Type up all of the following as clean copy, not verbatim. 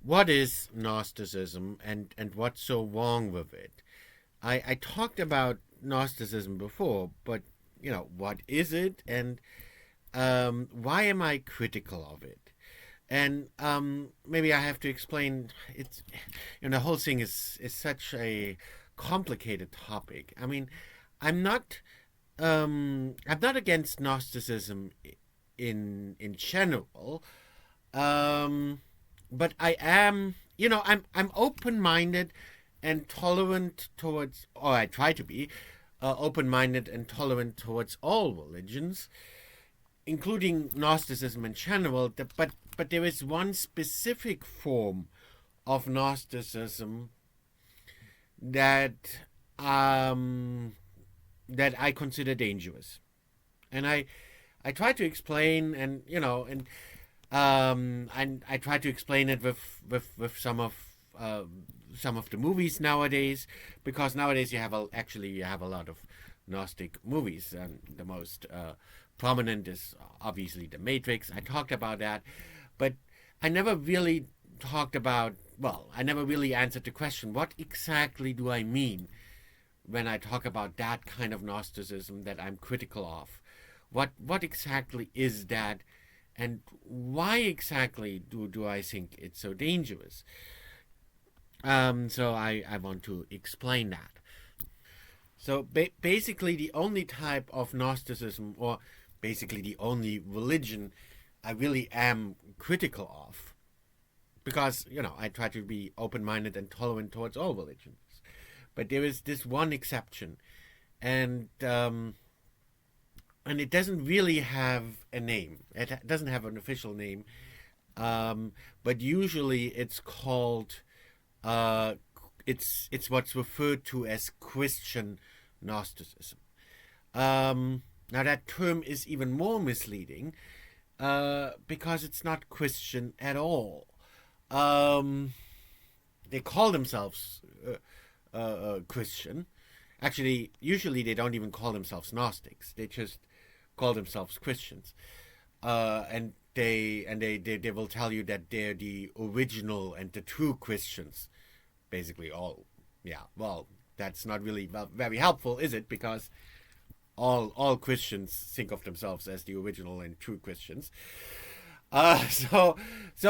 what is Gnosticism and what's so wrong with it? I talked about Gnosticism before, but what is it, and why am I critical of it? And maybe I have to explain. It's the whole thing is such a complicated topic. I mean, I'm not I'm not against Gnosticism in general. Um, but I am, I'm open-minded and tolerant towards, or I try to be open-minded and tolerant towards all religions, including Gnosticism in general. But there is one specific form of Gnosticism that um, that I consider dangerous, and I try to explain, and I try to explain it with some of the movies nowadays, because nowadays you have a lot of Gnostic movies, and the most prominent is obviously The Matrix. I talked about that, but I never really talked about. Well, I never really answered the question: what exactly do I mean when I talk about that kind of Gnosticism that I'm critical of? What exactly is that, and why exactly do I think it's so dangerous? So I want to explain that. So basically, the only type of Gnosticism, or basically the only religion I really am critical of, because I try to be open-minded and tolerant towards all religions, but there is this one exception, and and it doesn't really have a name. It doesn't have an official name, but usually it's called uh, it's what's referred to as Christian Gnosticism. Now that term is even more misleading because it's not Christian at all. Um, they call themselves Christian. Actually, usually they don't even call themselves Gnostics. They just call themselves Christians, and they will tell you that they're the original and the true Christians. Basically, all. Yeah. Well, that's not really very helpful, is it? Because all Christians think of themselves as the original and true Christians. Uh, so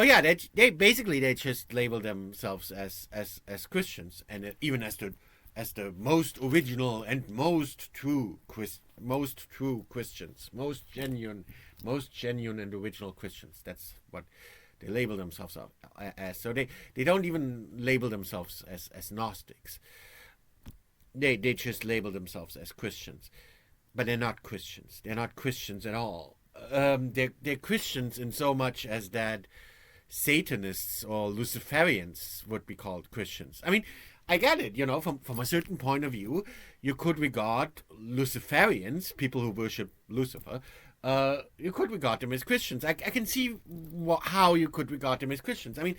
yeah, they just label themselves as Christians, and even as the most original and most true Christians, most genuine and original Christians. That's what they label themselves as. So they don't even label themselves as Gnostics. They just label themselves as Christians, but they're not Christians. They're not Christians at all. They're Christians in so much as that Satanists or Luciferians would be called Christians. I mean, I get it, from a certain point of view, you could regard Luciferians, people who worship Lucifer, you could regard them as Christians. I can see how you could regard them as Christians. I mean,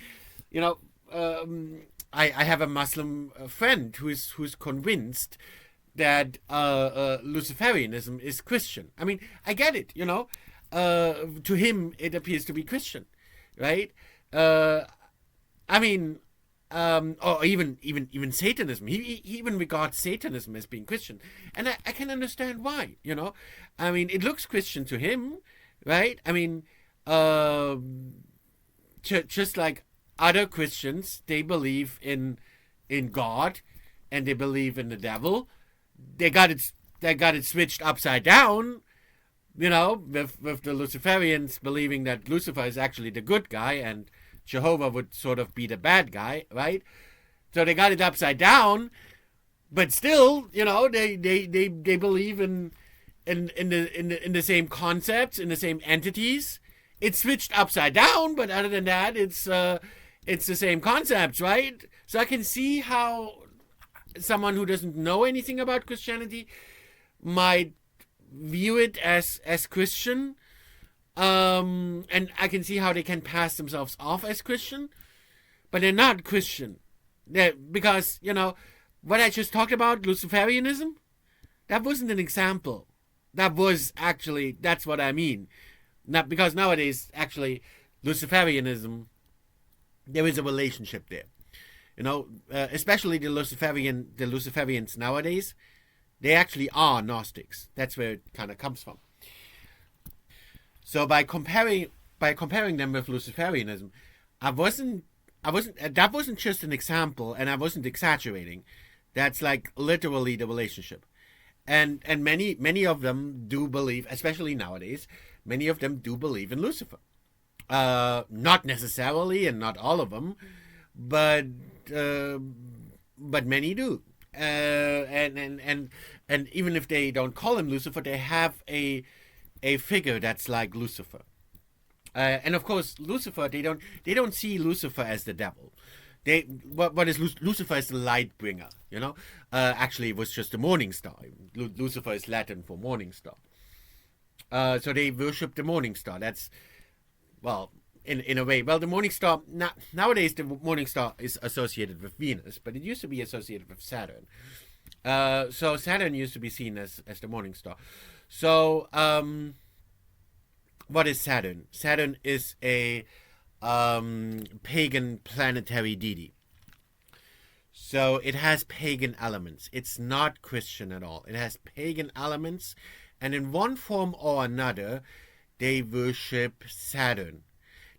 you know, I have a Muslim friend who's convinced that Luciferianism is Christian. I mean, I get it, to him, it appears to be Christian, right? Uh, I mean, or even Satanism. He even regards Satanism as being Christian, and I can understand why. I mean, it looks Christian to him, right? I mean, just like other Christians, they believe in God, and they believe in the devil. They got it switched upside down, with the Luciferians believing that Lucifer is actually the good guy and Jehovah would sort of be the bad guy, right? So they got it upside down, but still, they believe in the same concepts, in the same entities. It's switched upside down, but other than that, it's the same concepts, right? So I can see how someone who doesn't know anything about Christianity might view it as Christian, and I can see how they can pass themselves off as Christian, but they're not Christian. Because what I just talked about, Luciferianism, that wasn't an example. That's what I mean. Not because nowadays, actually, Luciferianism there is a relationship there. Especially the Luciferians nowadays, they actually are Gnostics. That's where it kind of comes from. So by comparing them with Luciferianism, that wasn't just an example, and I wasn't exaggerating. That's like literally the relationship. And many of them do believe, especially nowadays, many of them do believe in Lucifer. Not necessarily, and not all of them, but many do. And even if they don't call him Lucifer, they have a figure that's like Lucifer. And of course, Lucifer, they don't see Lucifer as the devil. What is Lucifer is the light bringer, actually it was just the morning star. Lucifer is Latin for morning star. So they worship the morning star. That's, well, in a way, well, the morning star, nowadays the morning star is associated with Venus, but it used to be associated with Saturn. So Saturn used to be seen as the morning star. So what is Saturn? Saturn is a pagan planetary deity. So it has pagan elements. It's not Christian at all. It has pagan elements, and in one form or another, they worship Saturn.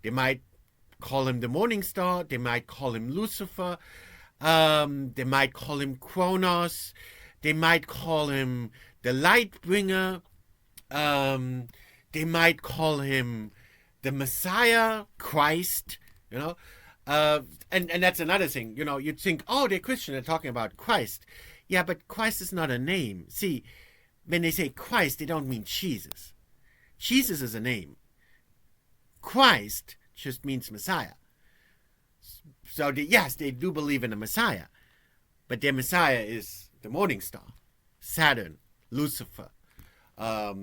They might call him the morning star. They might call him Lucifer. They might call him Kronos. They might call him the light bringer. They might call him the Messiah, Christ, and that's another thing. You'd think, oh, they're Christian, they're talking about Christ. Yeah, but Christ is not a name. See, when they say Christ, they don't mean Jesus. Jesus is a name. Christ just means Messiah. So, yes, they do believe in a Messiah, but their Messiah is the morning star, Saturn, Lucifer, or,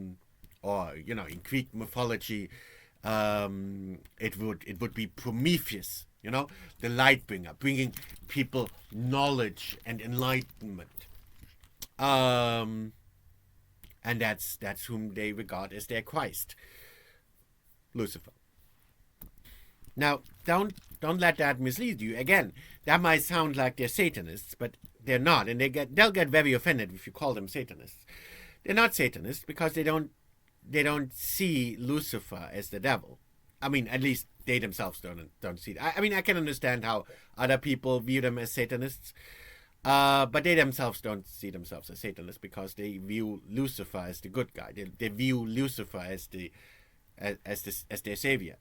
in Greek mythology, it would be Prometheus, the light bringer, bringing people knowledge and enlightenment. And that's whom they regard as their Christ, Lucifer. Now, don't let that mislead you. Again, that might sound like they're Satanists, but they're not, and they'll get very offended if you call them Satanists. They're not Satanists because they don't see Lucifer as the devil. I mean, at least they themselves don't see it. I mean, I can understand how other people view them as Satanists, but they themselves don't see themselves as Satanists because they view Lucifer as the good guy. They view Lucifer as their savior.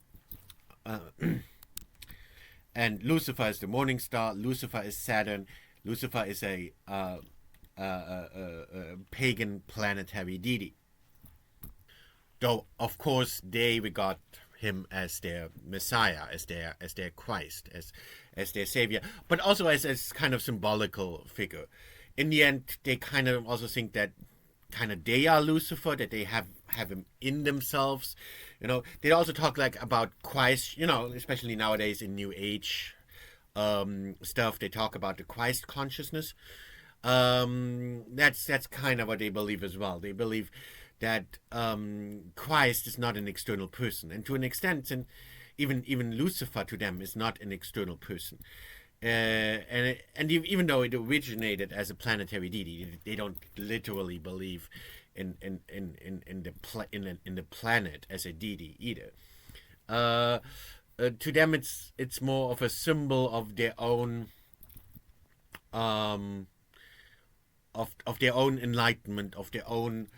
And Lucifer is the morning star. Lucifer is Saturn. Lucifer is a pagan planetary deity. Though, of course, they regard him as their Messiah, as their Christ, as their savior, but also as kind of symbolical figure. In the end, they kind of also think that kind of they are Lucifer, that they have him in themselves. They also talk like about Christ, especially nowadays in New Age stuff. They talk about the Christ consciousness. That's kind of what they believe as well. They believe that Christ is not an external person, and to an extent, and even Lucifer to them is not an external person. And even though it originated as a planetary deity, they don't literally believe in the planet as a deity either. To them, it's more of a symbol of their own of their own enlightenment, of their own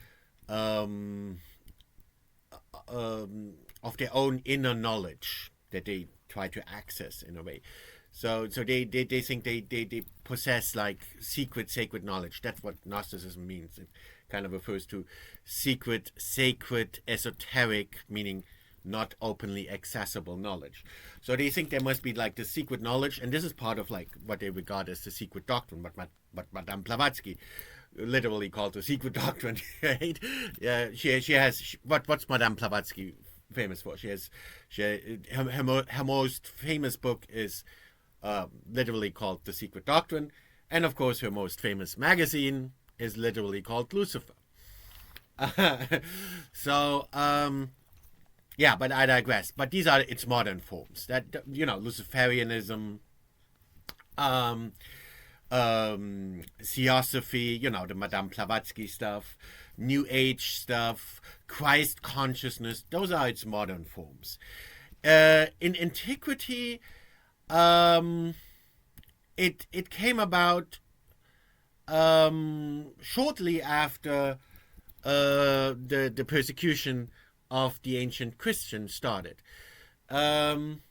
inner knowledge that they try to access in a way. So they think they possess like secret, sacred knowledge. That's what Gnosticism means. It kind of refers to secret, sacred, esoteric, meaning not openly accessible knowledge. So they think there must be like the secret knowledge, and this is part of like what they regard as the secret doctrine, what Madame Blavatsky literally called the secret doctrine, right? She has what's Madame Blavatsky famous for? Her most famous book is literally called The Secret Doctrine, and of course her most famous magazine is literally called Lucifer. So yeah, but I digress. But these are its modern forms. That, Luciferianism, um, Theosophy, the Madame Blavatsky stuff, New Age stuff, Christ consciousness. Those are its modern forms. In antiquity, it came about shortly after the persecution of the ancient Christians started. And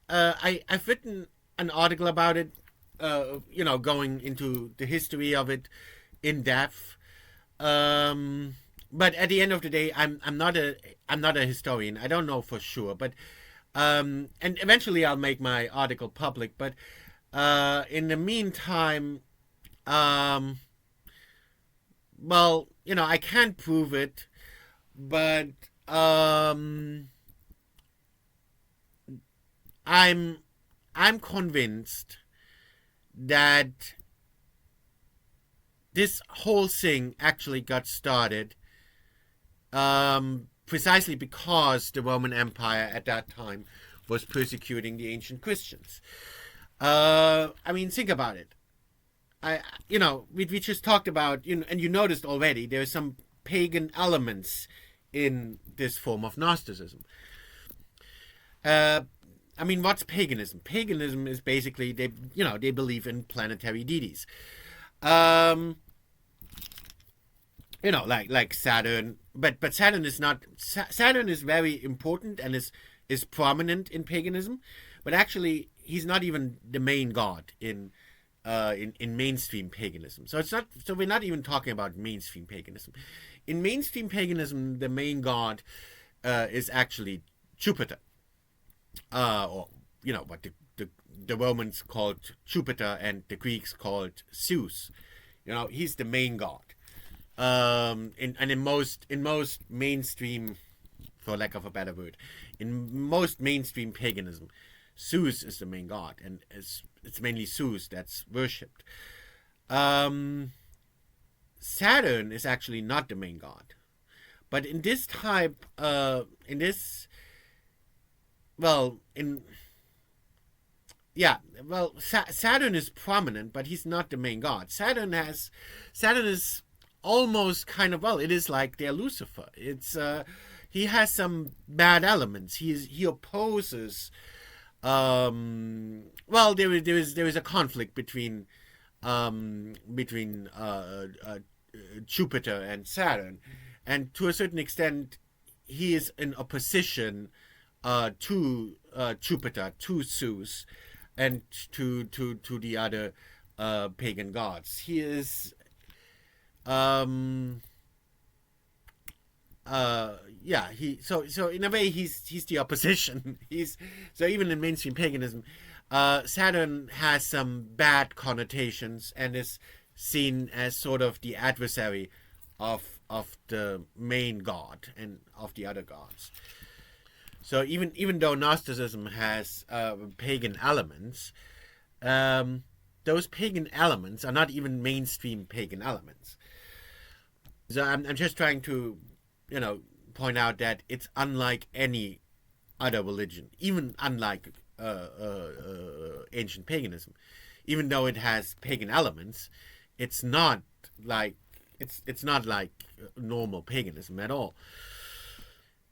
I've written an article about it, going into the history of it in depth. But at the end of the day, I'm not a historian. I don't know for sure, but and eventually I'll make my article public. But in the meantime, well, I can't prove it, but I'm convinced that this whole thing actually got started precisely because the Roman Empire at that time was persecuting the ancient Christians. Think about it. We just talked about, and you noticed already, there are some pagan elements in this form of Gnosticism. What's paganism? Paganism is basically they believe in planetary deities. Like Saturn, but Saturn is not. Saturn is very important and is prominent in paganism, but actually he's not even the main god in mainstream paganism. So it's not. So we're not even talking about mainstream paganism. In mainstream paganism, the main god is actually Jupiter, or what the Romans called Jupiter and the Greeks called Zeus. He's the main god. In most mainstream, for lack of a better word, in most mainstream paganism, Zeus is the main god, and it's mainly Zeus that's worshipped. Saturn is actually not the main god, but in this type, Saturn is prominent, but he's not the main god. Saturn is almost kind of, it is like their Lucifer. It's he has some bad elements. He opposes. There is a conflict between Jupiter and Saturn, and to a certain extent, he is in opposition to Jupiter, to Zeus, and to the other pagan gods. He is so in a way he's the opposition. So even in mainstream paganism, Saturn has some bad connotations and is seen as sort of the adversary of the main god and of the other gods. So even though Gnosticism has pagan elements, those pagan elements are not even mainstream pagan elements. So I'm just trying to, point out that it's unlike any other religion, even unlike ancient paganism. Even though it has pagan elements, it's not like normal paganism at all.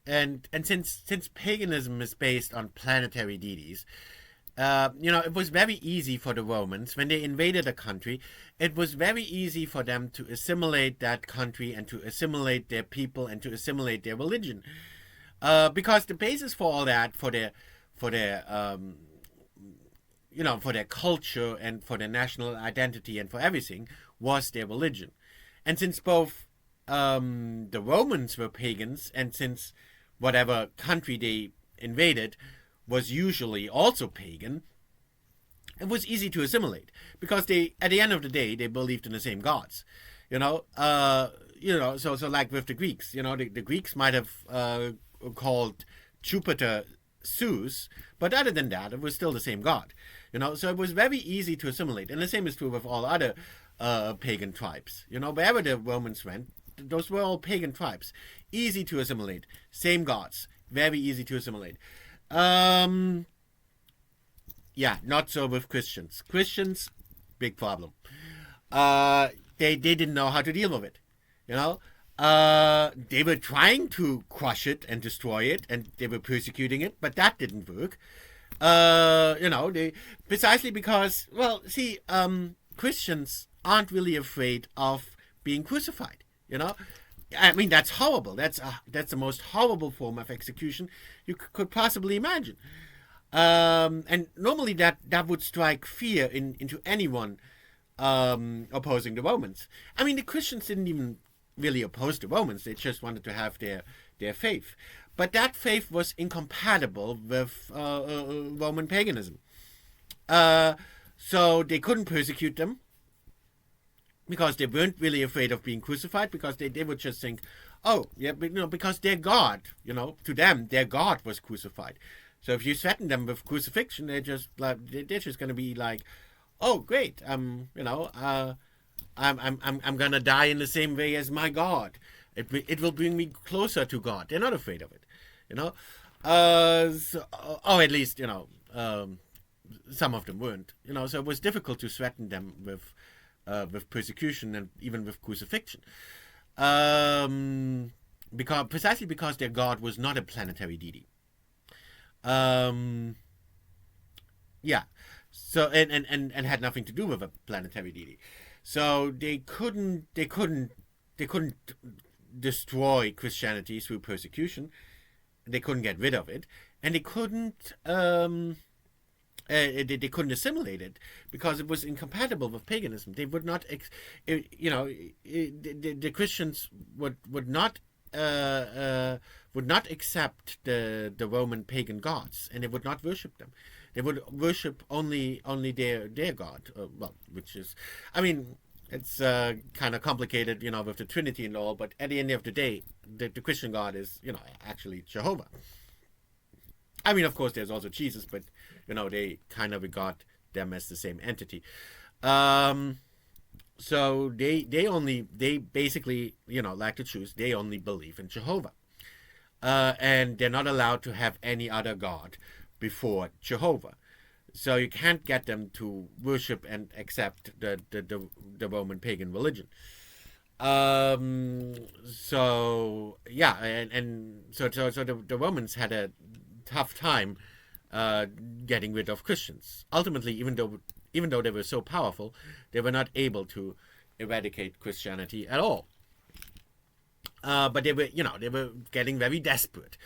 And since paganism is based on planetary deities, it was very easy for the Romans, when they invaded a country, it was very easy for them to assimilate that country and to assimilate their people and to assimilate their religion. Because the basis for all that, for their culture and for their national identity and for everything, was their religion. And since both the Romans were pagans, and since whatever country they invaded was usually also pagan, it was easy to assimilate, because at the end of the day, they believed in the same gods. So like with the Greeks, the Greeks might have called Jupiter Zeus, but other than that, it was still the same god. So it was very easy to assimilate, and the same is true with all other pagan tribes. Wherever the Romans went, those were all pagan tribes. Easy to assimilate. Same gods. Very easy to assimilate. Yeah, not so with Christians. Christians, big problem. They didn't know how to deal with it. You know, they were trying to crush it and destroy it, and they were persecuting it, but that didn't work. You know, they precisely because, well, see, Christians aren't really afraid of being crucified. You know, I mean, that's horrible. That's the most horrible form of execution you could possibly imagine. And normally that would strike fear into anyone opposing the Romans. I mean, the Christians didn't even really oppose the Romans. They just wanted to have their faith. But that faith was incompatible with Roman paganism. So they couldn't persecute them because they weren't really afraid of being crucified, because they would just think, oh, yeah, but, you know, because their God, you know, to them, their God was crucified. So if you threaten them with crucifixion, they're just going to be like, oh, great, you know, I'm going to die in the same way as my God. It will bring me closer to God. They're not afraid of it, you know. At least, you know, some of them weren't, you know. So it was difficult to threaten them with persecution and even with crucifixion, precisely because their God was not a planetary deity. Yeah. So and had nothing to do with a planetary deity. So they couldn't destroy Christianity through persecution. They couldn't get rid of it, and they couldn't assimilate it because it was incompatible with paganism. They would not, the Christians would not accept the Roman pagan gods, and they would not worship them. They would worship only their God. Which is, I mean, it's kind of complicated, you know, with the Trinity and all. But at the end of the day, the Christian God is, you know, actually Jehovah. I mean, of course, there's also Jesus, but you know, they kind of regard them as the same entity. So they basically, you know, like to choose. They only believe in Jehovah, and they're not allowed to have any other god before Jehovah. So you can't get them to worship and accept the Roman pagan religion. So yeah, and so the Romans had a tough time getting rid of Christians. Ultimately, even though they were so powerful, they were not able to eradicate Christianity at all. But they were getting very desperate.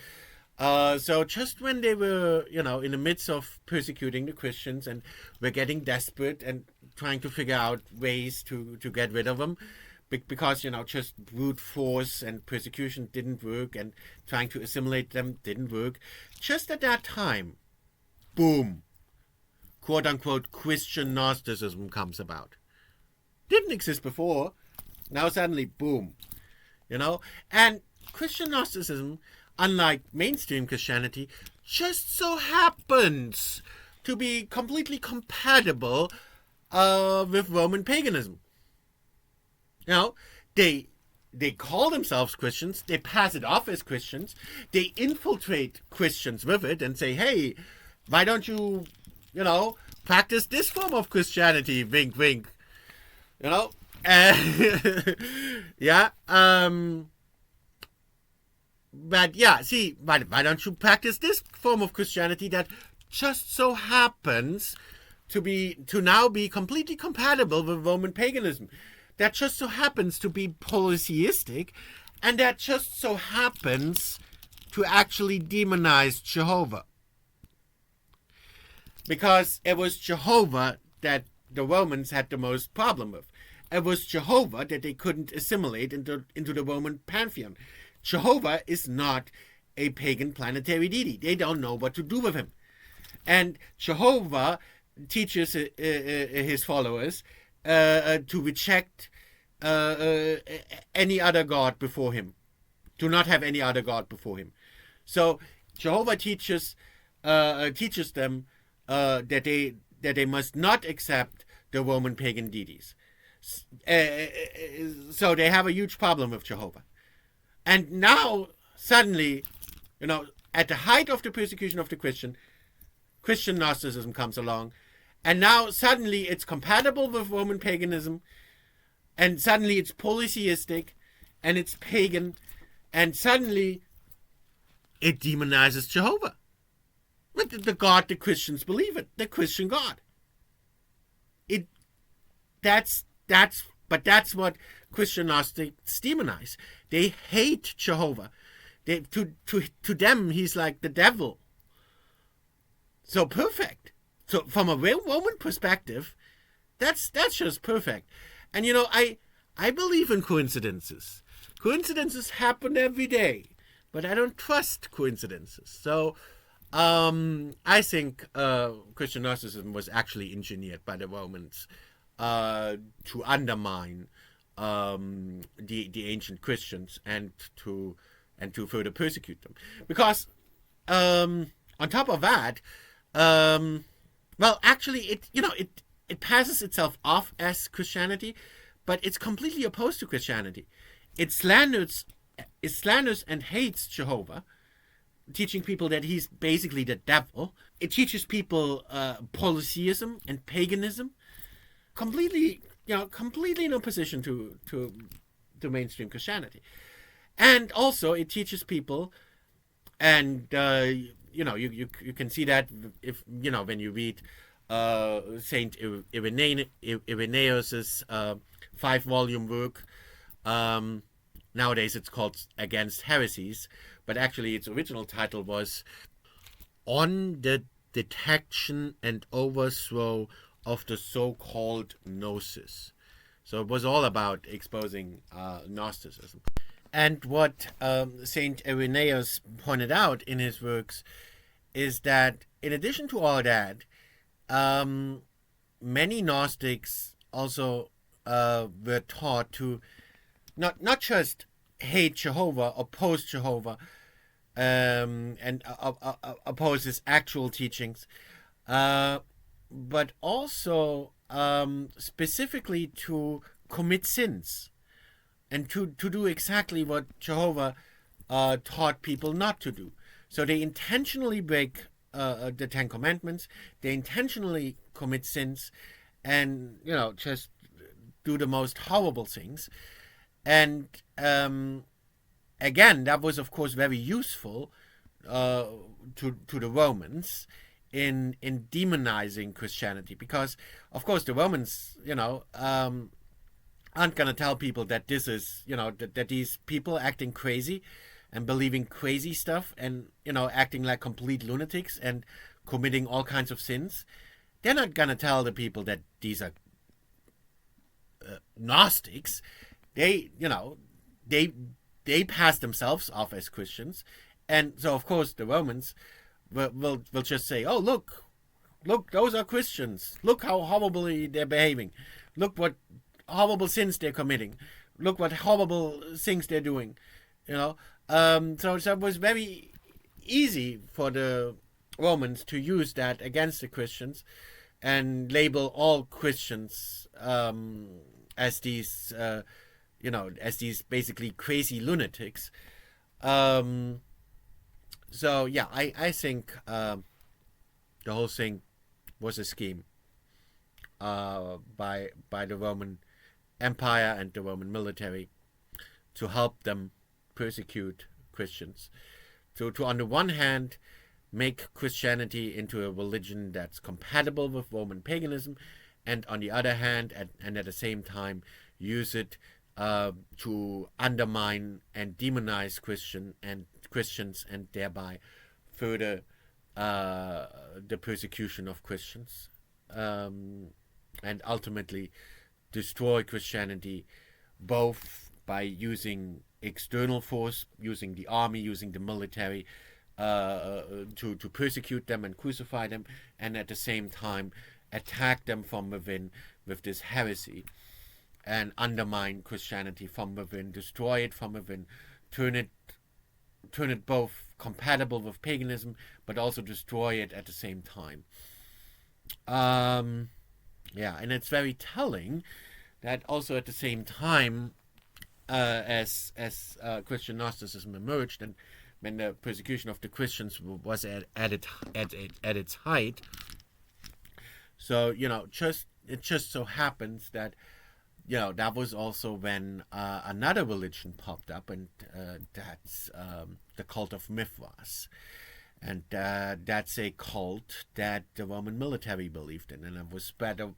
So just when they were, you know, in the midst of persecuting the Christians and were getting desperate and trying to figure out ways to get rid of them, because, you know, just brute force and persecution didn't work, and trying to assimilate them didn't work, just at that time, boom, quote-unquote Christian Gnosticism comes about. Didn't exist before. Now suddenly, boom. You know? And Christian Gnosticism, unlike mainstream Christianity, just so happens to be completely compatible with Roman paganism. You know, they call themselves Christians, they pass it off as Christians, they infiltrate Christians with it and say, hey, why don't you, you know, practice this form of Christianity, wink, wink, you know? Yeah, but yeah, see, why don't you practice this form of Christianity that just so happens to now be completely compatible with Roman paganism, that just so happens to be polytheistic, and that just so happens to actually demonize Jehovah. Because it was Jehovah that the Romans had the most problem with. It was Jehovah that they couldn't assimilate into the Roman pantheon. Jehovah is not a pagan planetary deity. They don't know what to do with him. And Jehovah teaches his followers to reject any other god before him, to not have any other god before him. So Jehovah teaches them that they must not accept the Roman pagan deities. So they have a huge problem with Jehovah. And now, suddenly, at the height of the persecution of the Christian Gnosticism comes along. And now, suddenly, it's compatible with Roman paganism. And suddenly, it's polytheistic. And it's pagan. And suddenly, it demonizes Jehovah. The God the Christians believe in. The Christian God. That's what Christian Gnostics demonize. They hate Jehovah. To them, he's like the devil. So perfect. So from a Roman perspective, that's just perfect. And I believe in coincidences. Coincidences happen every day, but I don't trust coincidences. So I think Christian Gnosticism was actually engineered by the Romans to undermine the ancient Christians and to further persecute them. Because on top of that, well, actually, it passes itself off as Christianity, but it's completely opposed to Christianity. It slanders and hates Jehovah, teaching people that he's basically the devil. It teaches people polytheism and paganism, completely in opposition to mainstream Christianity. And also it teaches people, and you can see that if when you read Saint Irenaeus's 5-volume work. Nowadays it's called Against Heresies, but actually its original title was On the Detection and Overthrow of the So-Called Gnosis. So it was all about exposing Gnosticism. And what Saint Irenaeus pointed out in his works is that in addition to all that, many Gnostics also were taught to not just hate Jehovah, oppose Jehovah, and oppose his actual teachings, but also specifically to commit sins and to do exactly what Jehovah taught people not to do. So they intentionally break the Ten Commandments, they intentionally commit sins, and just do the most horrible things. And again, that was of course very useful to the Romans in demonizing Christianity, because of course the Romans aren't going to tell people that this is that these people acting crazy and believing crazy stuff and acting like complete lunatics and committing all kinds of sins. They're not going to tell the people that these are Gnostics. They pass themselves off as Christians, and so of course the Romans will just say, "Oh, look, those are Christians. Look how horribly they're behaving. Look what horrible sins they're committing. Look what horrible things they're doing." So it was very easy for the Romans to use that against the Christians and label all Christians as these basically crazy lunatics. So yeah, I think the whole thing was a scheme by the Roman Empire and the Roman military to help them persecute Christians. To on the one hand make Christianity into a religion that's compatible with Roman paganism, and on the other hand, and at the same time, use it to undermine and demonize Christians, and thereby further the persecution of Christians, and ultimately destroy Christianity, both by using external force, using the army, using the military, to persecute them and crucify them, and at the same time attack them from within with this heresy and undermine Christianity from within, destroy it from within, turn it both compatible with paganism, but also destroy it at the same time. And it's very telling that also at the same time as Christian Gnosticism emerged, and when the persecution of the Christians was at its height. So it just so happens that that was also when another religion popped up, and that's the cult of Mithras. And that's a cult that the Roman military believed in, and it was spread, it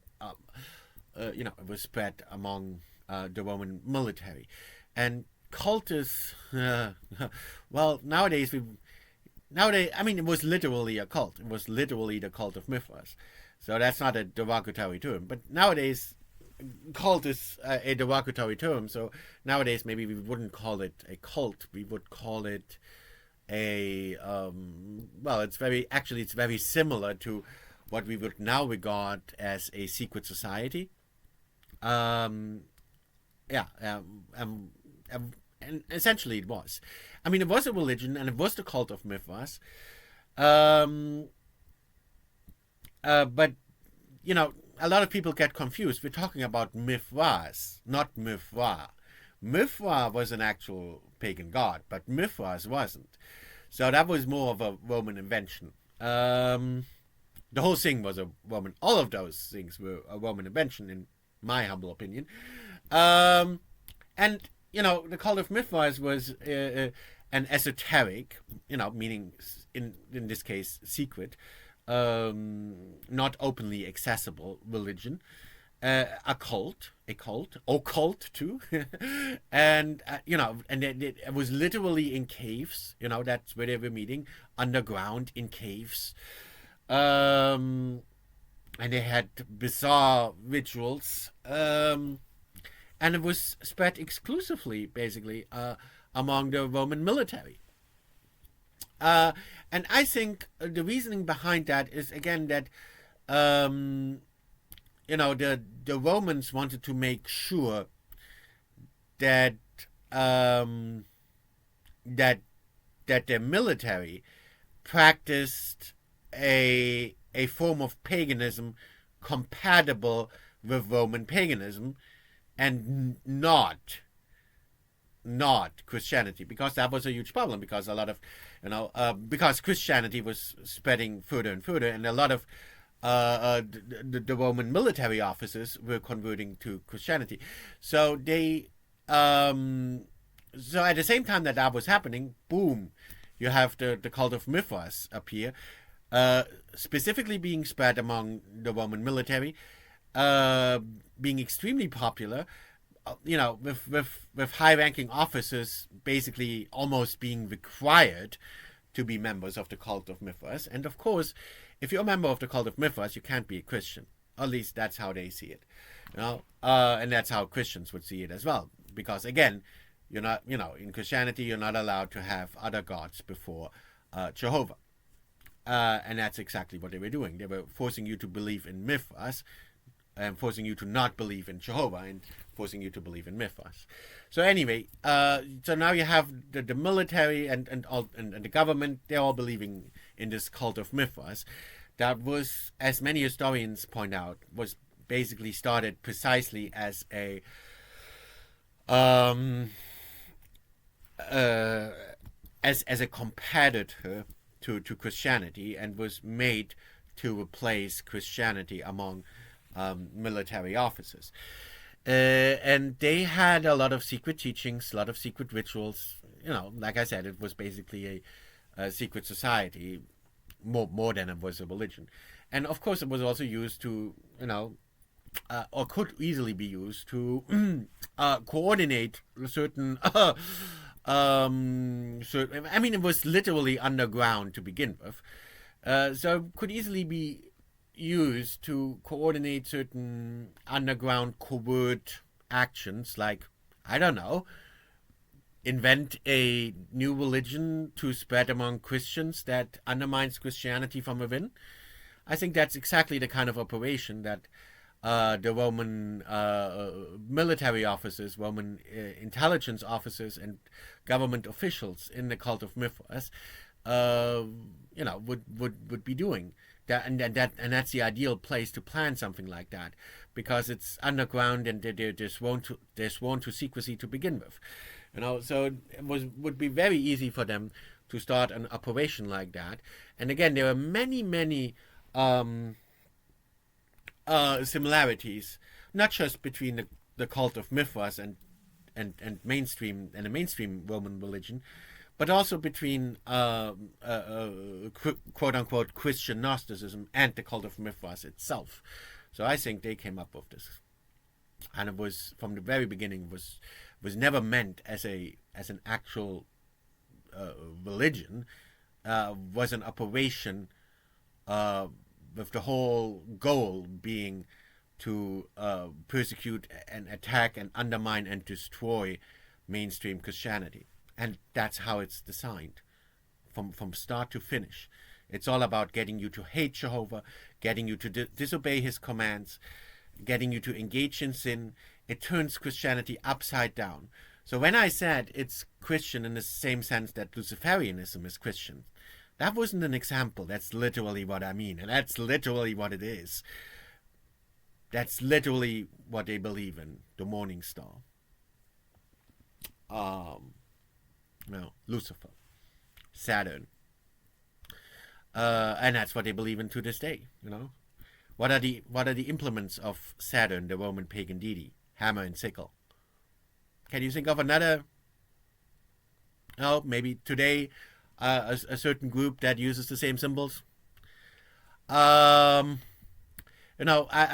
was spread among the Roman military. And cultists, well, nowadays, I mean, it was literally a cult. It was literally the cult of Mithras. So that's not a derogatory term. But nowadays, cult is a derogatory term. So nowadays, maybe we wouldn't call it a cult. We would call it a well, it's very similar to what we would now regard as a secret society. And essentially it was. I mean, it was a religion, and it was the cult of Mithras. But a lot of people get confused. We're talking about Mithras, not Mithra. Mithra was an actual pagan god, but Mithras wasn't. So that was more of a Roman invention. The whole thing was a Roman. All of those things were a Roman invention, in my humble opinion. And the cult of Mithras was an esoteric, meaning in this case secret, not openly accessible religion. A cult, occult too, and it was literally in caves. That's where they were meeting, underground in caves, and they had bizarre rituals, and it was spread exclusively, basically, among the Roman military. And I think the reasoning behind that is again that. The Romans wanted to make sure that that their military practiced a form of paganism compatible with Roman paganism, and not Christianity, because that was a huge problem, because a lot of because Christianity was spreading further and further, and a lot of the Roman military officers were converting to Christianity. So they, so at the same time that was happening, boom, you have the cult of Mithras appear, specifically being spread among the Roman military, being extremely popular, with high-ranking officers basically almost being required to be members of the cult of Mithras. And of course, if you're a member of the cult of Mithras, you can't be a Christian. At least that's how they see it, and that's how Christians would see it as well. Because again, you're not, in Christianity, you're not allowed to have other gods before Jehovah, and that's exactly what they were doing. They were forcing you to believe in Mithras, and forcing you to not believe in Jehovah, and forcing you to believe in Mithras. So anyway, so now you have the military and the government. They're all believing in this cult of Mithras. That was, as many historians point out, was basically started precisely as a as a competitor to Christianity, and was made to replace Christianity among military officers. And they had a lot of secret teachings, a lot of secret rituals. Like I said, it was basically a secret society, more than it was a religion. And of course, it was also used to, or could easily be used to coordinate certain. I mean, it was literally underground to begin with, so it could easily be used to coordinate certain underground covert actions, like, I don't know, invent a new religion to spread among Christians that undermines Christianity from within. I think that's exactly the kind of operation that the Roman military officers, Roman intelligence officers, and government officials in the cult of Mithras, would be doing. That's the ideal place to plan something like that, because it's underground and they're sworn to secrecy to begin with, So it would be very easy for them to start an operation like that. And again, there are many similarities, not just between the cult of Mithras and the mainstream Roman religion, but also between quote unquote Christian Gnosticism and the cult of Mithras itself. So I think they came up with this, and it was from the very beginning was never meant as an actual religion. Was an operation with the whole goal being to persecute and attack and undermine and destroy mainstream Christianity. And that's how it's designed, from start to finish. It's all about getting you to hate Jehovah, getting you to disobey his commands, getting you to engage in sin. It turns Christianity upside down. So when I said it's Christian in the same sense that Luciferianism is Christian, that wasn't an example. That's literally what I mean. And that's literally what it is. That's literally what they believe in, the morning star. Lucifer, Saturn. And that's what they believe in to this day, What are the implements of Saturn, the Roman pagan deity? Hammer and sickle. Can you think of another? Maybe today a certain group that uses the same symbols. I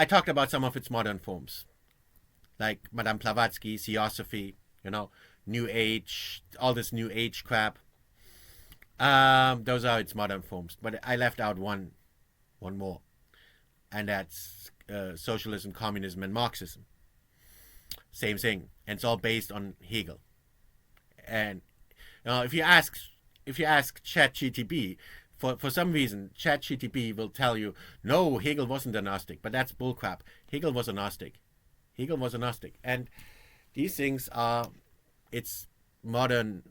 talked about some of its modern forms, like Madame Blavatsky, Theosophy, New Age, all this New Age crap. Those are its modern forms, but I left out one more, and that's socialism, communism, and Marxism. Same thing, and it's all based on Hegel. And if you ask ChatGTP, for some reason, ChatGTP will tell you, no, Hegel wasn't a Gnostic, but that's bullcrap. Hegel was a Gnostic. And these things are its modern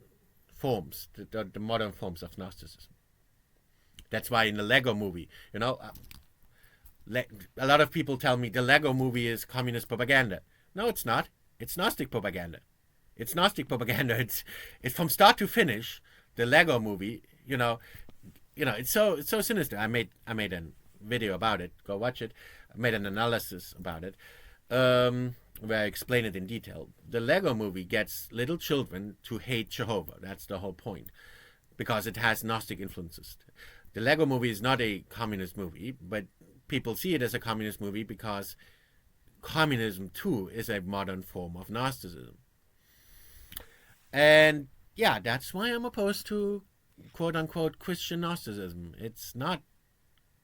forms, the modern forms of Gnosticism. That's why in the Lego movie, a lot of people tell me the Lego movie is communist propaganda. No, it's not. It's Gnostic propaganda. It's from start to finish. The Lego movie, it's so sinister. I made a video about it. Go watch it. I made an analysis about it, where I explain it in detail. The Lego movie gets little children to hate Jehovah. That's the whole point, because it has Gnostic influences. The Lego movie is not a communist movie, but people see it as a communist movie because communism too is a modern form of Gnosticism. And yeah, that's why I'm opposed to quote unquote Christian Gnosticism. It's not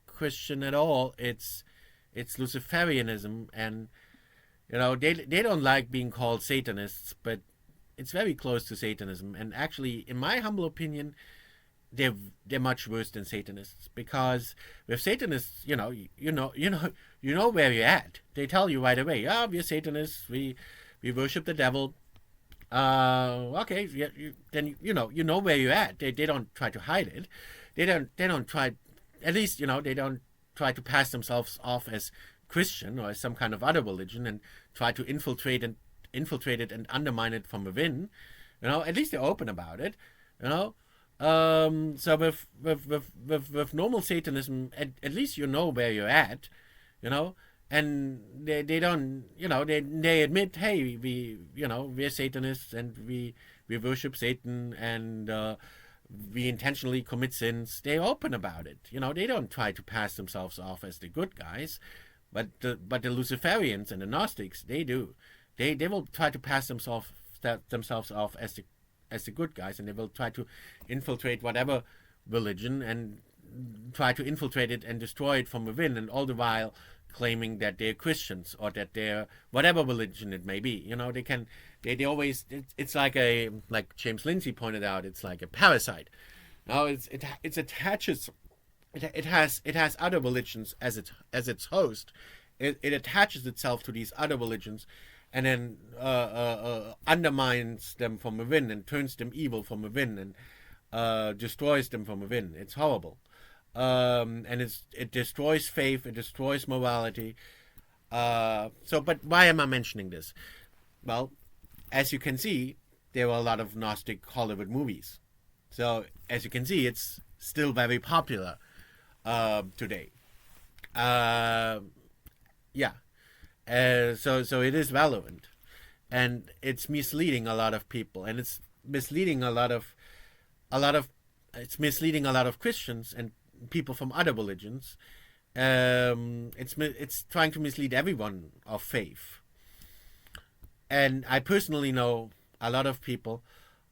Christian at all. It's Luciferianism, and they don't like being called Satanists, but it's very close to Satanism. And actually, in my humble opinion, they're much worse than Satanists, because with Satanists, you know where you're at. They tell you right away, we're Satanists, we worship the devil. Okay, then you know where you're at. They don't try to hide it. They don't try, at least they don't try to pass themselves off as Christian or as some kind of other religion and try to infiltrate it and undermine it from within. At least they're open about it. So with normal Satanism, at least you know where you're at, and they don't, they admit, hey, we're Satanists and we worship Satan and we intentionally commit sins. They're open about it. They don't try to pass themselves off as the good guys, but the Luciferians and the Gnostics, they do. They will try to pass themselves off as the good guys, and they will try to infiltrate whatever religion and try to infiltrate it and destroy it from within, and all the while claiming that they're Christians or that they're whatever religion it may be. They always, it's like James Lindsay pointed out, it's like a parasite. Now it attaches, it has other religions as its host. It attaches itself to these other religions, and then undermines them from within and turns them evil from within and destroys them from within. It's horrible. and it destroys faith, it destroys morality. But why am I mentioning this? Well, as you can see, there were a lot of Gnostic Hollywood movies. So as you can see, it's still very popular today. Uh, yeah. So it is relevant, and it's misleading a lot of people, and it's misleading a lot of it's misleading a lot of Christians and people from other religions. It's trying to mislead everyone of faith, and I personally know a lot of people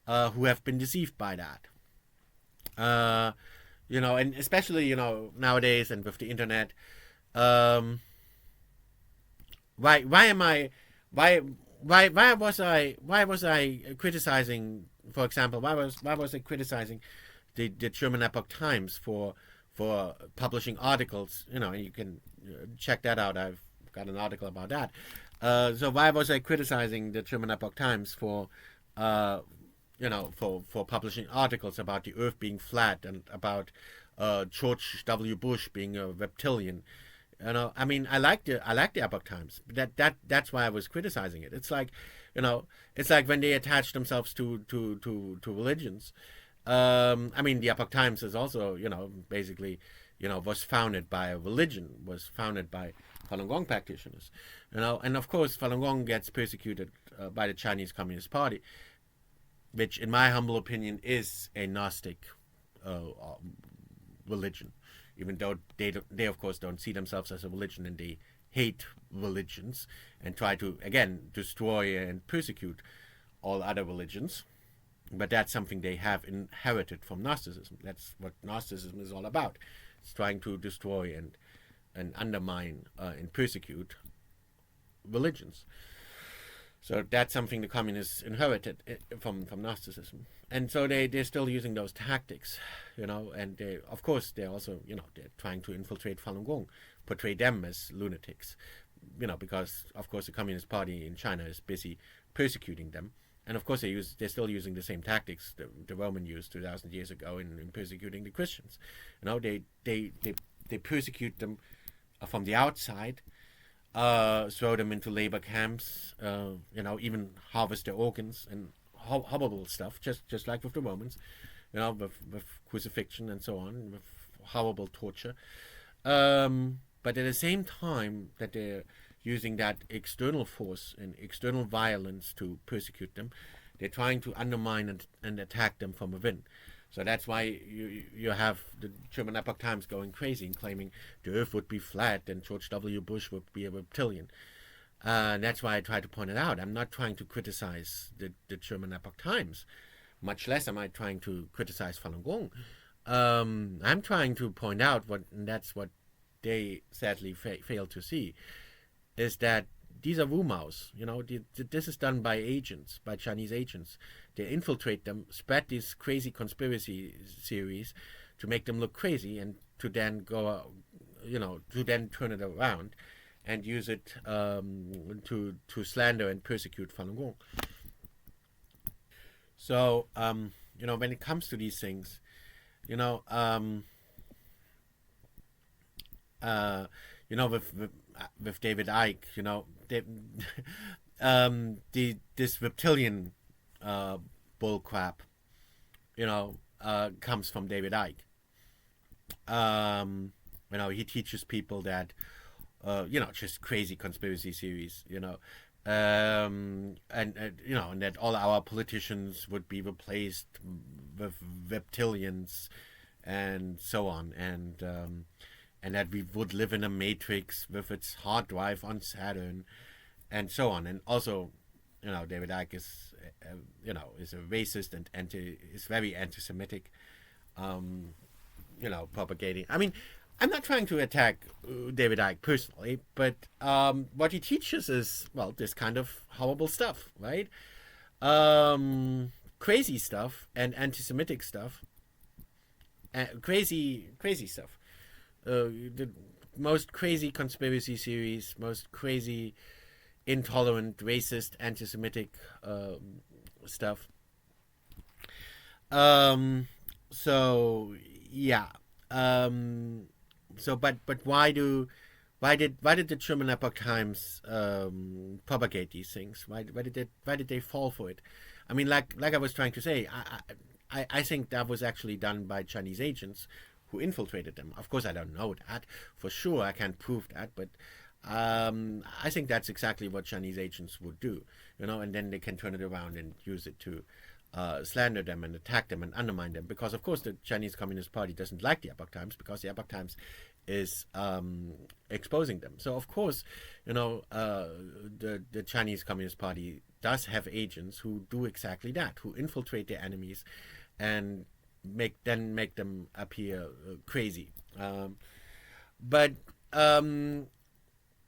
who have been deceived by that. Uh, and especially nowadays and with the internet. Um, why am I why why was I criticizing, for example, why was I criticizing the German Epoch Times for publishing articles? You can check that out. I've got an article about that. So why was I criticizing the German Epoch Times for for publishing articles about the Earth being flat and about George W. Bush being a reptilian? I mean, I like the Epoch Times. That's why I was criticizing it. It's like, it's like when they attach themselves to religions. I mean, the Epoch Times is also, basically, was founded by a religion, was founded by Falun Gong practitioners, and of course Falun Gong gets persecuted by the Chinese Communist Party, which, in my humble opinion, is a Gnostic religion, even though they of course don't see themselves as a religion, and they hate religions and try to again destroy and persecute all other religions. But that's something they have inherited from Gnosticism. That's what Gnosticism is all about. It's trying to destroy and undermine and persecute religions. So that's something the communists inherited from Gnosticism, and so they're still using those tactics, and of course they're also they're trying to infiltrate Falun Gong, portray them as lunatics, because of course the Communist Party in China is busy persecuting them, and of course they're still using the same tactics the Roman used 2,000 years ago in persecuting the Christians. They persecute them from the outside. Throw them into labor camps, even harvest their organs and horrible stuff, just like with the Romans, with crucifixion and so on, with horrible torture. But at the same time that they're using that external force and external violence to persecute them, they're trying to undermine and attack them from within. So that's why you have the German Epoch Times going crazy and claiming the Earth would be flat and George W. Bush would be a reptilian. And that's why I try to point it out. I'm not trying to criticize the German Epoch Times, much less am I trying to criticize Falun Gong. I'm trying to point out and that's what they sadly fail to see, is that these are Wu-Maos. This is done by agents, by Chinese agents. They infiltrate them, spread these crazy conspiracy theories to make them look crazy, and to then to then turn it around and use it to slander and persecute Falun Gong. So when it comes to these things, with David Icke, this reptilian bull crap, comes from David Icke. He teaches people that, just crazy conspiracy theories, and that all our politicians would be replaced with reptilians and so on, and that we would live in a matrix with its hard drive on Saturn, and so on. And also, David Icke is a racist and is very anti-Semitic, propagating. I mean, I'm not trying to attack David Icke personally, but what he teaches is, this kind of horrible stuff, right? Crazy stuff and anti-Semitic stuff, crazy stuff. The most crazy conspiracy theories, most crazy, intolerant, racist, anti-Semitic stuff. So yeah, But why did the German Epoch Times propagate these things? Why did they fall for it? I mean, like I was trying to say, I think that was actually done by Chinese agents who infiltrated them. Of course, I don't know that for sure. I can't prove that, but I think that's exactly what Chinese agents would do, and then they can turn it around and use it to slander them and attack them and undermine them. Because, of course, the Chinese Communist Party doesn't like the Epoch Times because the Epoch Times is exposing them. So, of course, the Chinese Communist Party does have agents who do exactly that, who infiltrate their enemies and make them appear crazy. But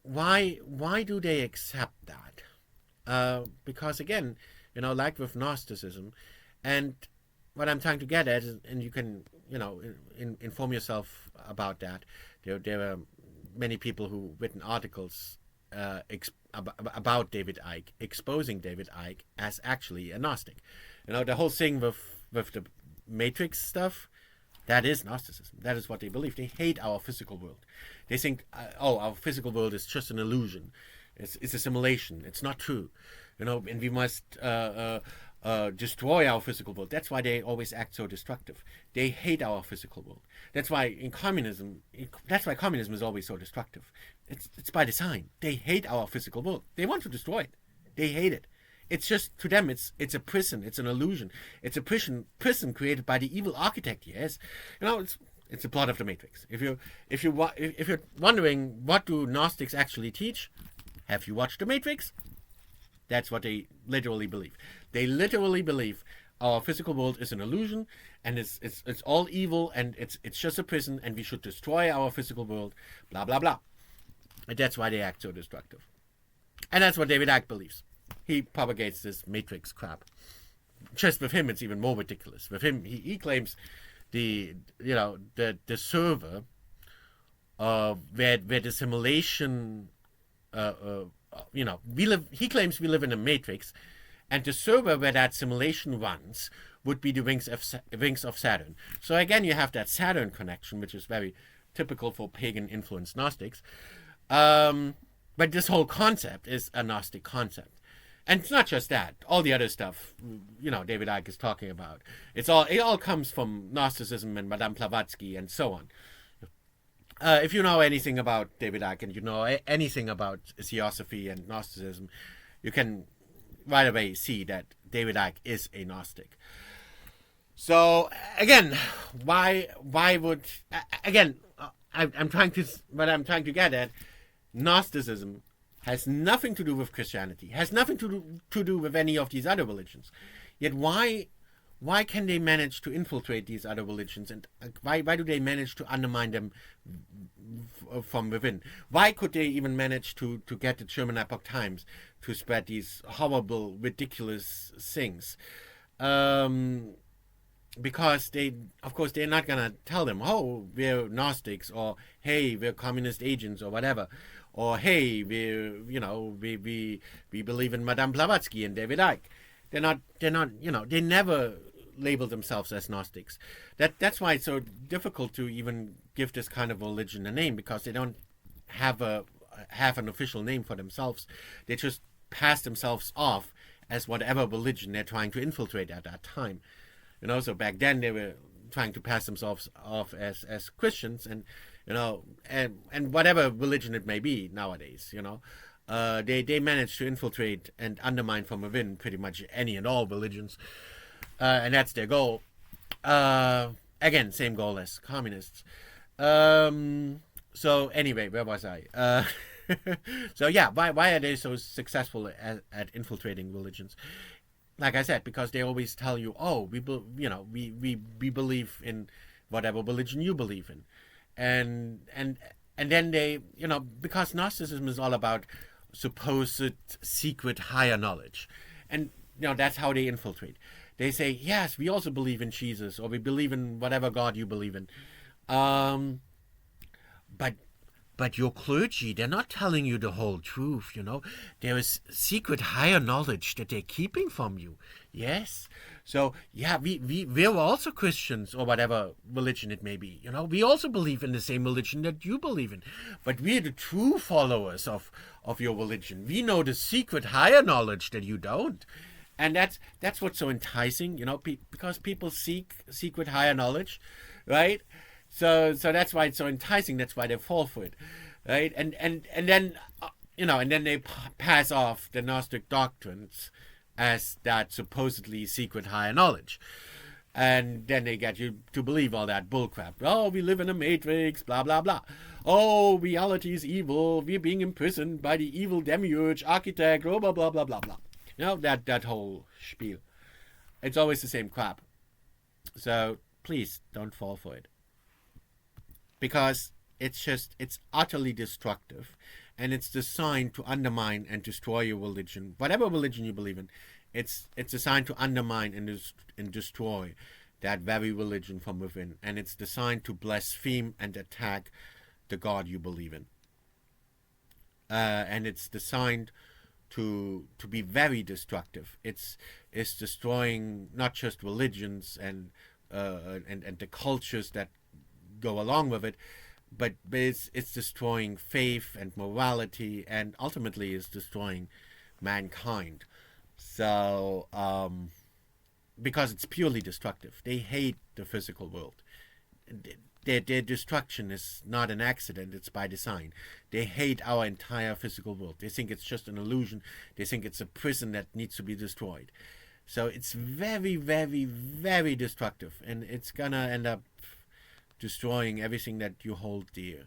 why do they accept that? Because again, like with Gnosticism, and what I'm trying to get at is, and you can inform yourself about that. There are many people who written articles about David Icke, exposing David Icke as actually a Gnostic. The whole thing with the Matrix stuff, that is Gnosticism. That is what they believe. They hate our physical world. They think, our physical world is just an illusion. It's a simulation. It's not true. And we must destroy our physical world. That's why they always act so destructive. They hate our physical world. That's why communism is always so destructive. It's by design. They hate our physical world. They want to destroy it. They hate it. It's just, to them, it's a prison. It's an illusion. It's a prison created by the evil architect. Yes, it's a plot of the Matrix. If you're wondering what do Gnostics actually teach, have you watched the Matrix? That's what they literally believe. They literally believe our physical world is an illusion, and it's all evil, and it's just a prison, and we should destroy our physical world. Blah blah blah. And that's why they act so destructive. And that's what David Icke believes. He propagates this Matrix crap. Just with him, it's even more ridiculous. With him, he claims the server where the simulation he claims we live in a matrix, and the server where that simulation runs would be the rings of Saturn. So again, you have that Saturn connection, which is very typical for pagan influenced Gnostics. But this whole concept is a Gnostic concept. And it's not just that. All the other stuff, David Icke is talking about. It all comes from Gnosticism and Madame Blavatsky and so on. If you know anything about David Icke and you know anything about Theosophy and Gnosticism, you can right away see that David Icke is a Gnostic. So again, why would I'm trying to get at, Gnosticism has nothing to do with Christianity, has nothing to do with any of these other religions. Yet why can they manage to infiltrate these other religions, and why do they manage to undermine them from within? Why could they even manage to get the German Epoch Times to spread these horrible, ridiculous things? Because they're not gonna tell them, oh, we're Gnostics, or hey, we're communist agents, or whatever, or hey, we believe in Madame Blavatsky and David Icke. They're not, they never label themselves as Gnostics. That's why it's so difficult to even give this kind of religion a name, because they don't have an official name for themselves. They just pass themselves off as whatever religion they're trying to infiltrate at that time. So back then they were trying to pass themselves off as Christians, and and whatever religion it may be nowadays, they manage to infiltrate and undermine from within pretty much any and all religions, and that's their goal. Again, same goal as communists. So anyway, where was I? So yeah, why are they so successful at infiltrating religions? Like I said, because they always tell you, oh, we believe in whatever religion you believe in, and then they, because Gnosticism is all about supposed secret higher knowledge, and that's how they infiltrate. They say, yes, we also believe in Jesus, or we believe in whatever God you believe in, but But your clergy, they're not telling you the whole truth, There is secret higher knowledge that they're keeping from you. Yes. So, yeah, we're also Christians, or whatever religion it may be. We also believe in the same religion that you believe in. But we're the true followers of your religion. We know the secret higher knowledge that you don't. And that's what's so enticing, because people seek secret higher knowledge, right? So that's why it's so enticing. That's why they fall for it, right? And then and then they pass off the Gnostic doctrines as that supposedly secret higher knowledge, and then they get you to believe all that bullcrap. Oh, we live in a matrix, blah blah blah. Oh, reality is evil. We're being imprisoned by the evil demiurge architect. Blah blah blah blah blah blah. That whole spiel. It's always the same crap. So please don't fall for it. Because it's utterly destructive, and it's designed to undermine and destroy your religion, whatever religion you believe in. It's designed to undermine and destroy that very religion from within, and it's designed to blaspheme and attack the God you believe in. And it's designed to be very destructive. It's destroying not just religions and the cultures that go along with it, but it's destroying faith and morality, and ultimately is destroying mankind. So because it's purely destructive. They hate the physical world. Their destruction is not an accident, it's by design. They hate our entire physical world. They think it's just an illusion. They think it's a prison that needs to be destroyed. So it's very, very, very destructive, and it's gonna end up destroying everything that you hold dear.